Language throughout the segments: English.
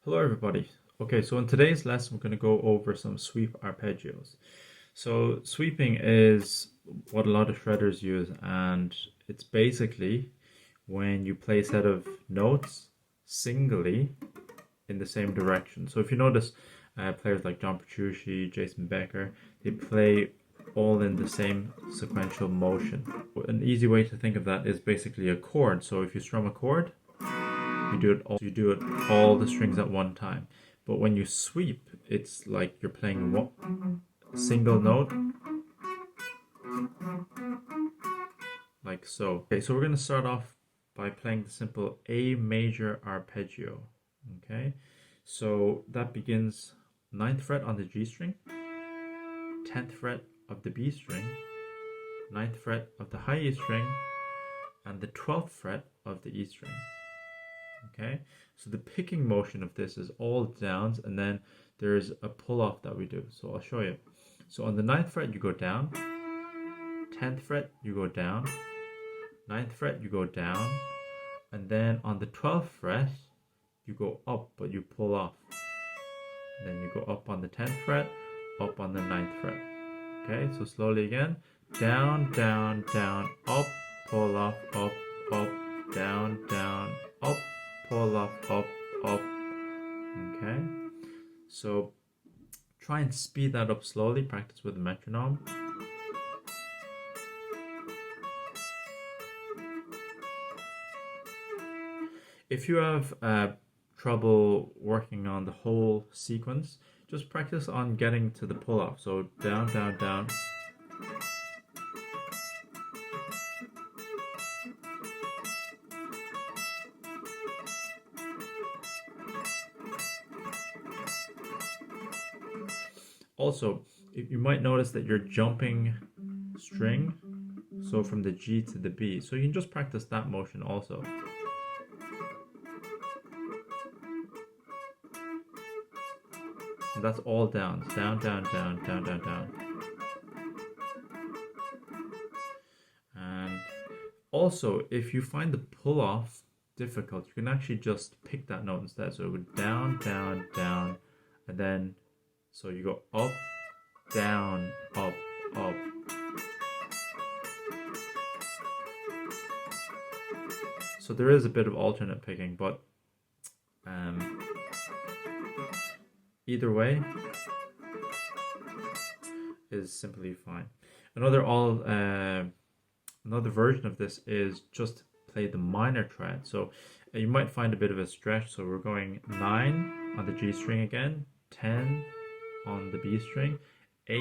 Hello everybody. Okay, so in today's lesson we're going to go over some sweep arpeggios. So sweeping is what a lot of shredders use, and it's basically when you play a set of notes singly in the same direction. So if you notice players like John Petrucci, Jason Becker, they play all in the same sequential motion. An easy way to think of that is basically a chord. So if you strum a chord, you do it all the strings at one time. But when you sweep, it's like you're playing one single note, like so. Okay, so we're going to start off by playing the simple A major arpeggio. Okay, so that begins 9th fret on the G string, 10th fret of the B string, 9th fret of the high E string, and the 12th fret of the E string. Okay, so the picking motion of this is all downs, and then there's a pull off that we do. So I'll show you. So on the 9th fret you go down, 10th fret you go down, 9th fret you go down, and then on the 12th fret you go up, but you pull off. And then you go up on the 10th fret, up on the 9th fret. Okay, so slowly again. Down, down, down, up, pull off, up, up, down, down, up, pull off, up, up. Okay, so try and speed that up slowly. Practice with a metronome. If you have trouble working on the whole sequence, just practice on getting to the pull off. So down, down, down. Also, you might notice that you're jumping string, so from the G to the B. So you can just practice that motion also. And that's all downs. Down, down, down, down, down, down. And also, if you find the pull off difficult, you can actually just pick that note instead. So it would down, down, down, and then so you go up, down, up, up. So there is a bit of alternate picking, but either way is simply fine. Another version of this is just play the minor thread. So you might find a bit of a stretch. So we're going 9 on the G string again, 10 on the B string, 8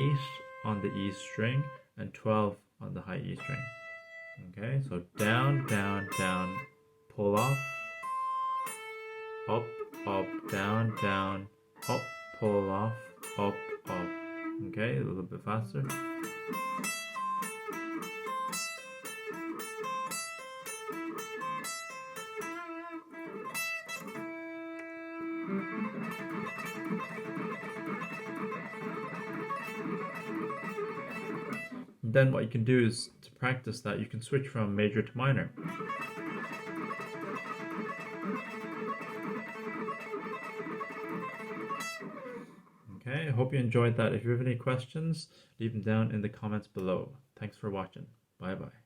on the E string, and 12 on the high E string. Okay, so down, down, down, pull off, up, up, down, down, up, pull off, up, up. Okay, a little bit faster. Then what you can do is, to practice that, you can switch from major to minor. Okay, I hope you enjoyed that. If you have any questions, leave them down in the comments below. Thanks for watching. Bye bye.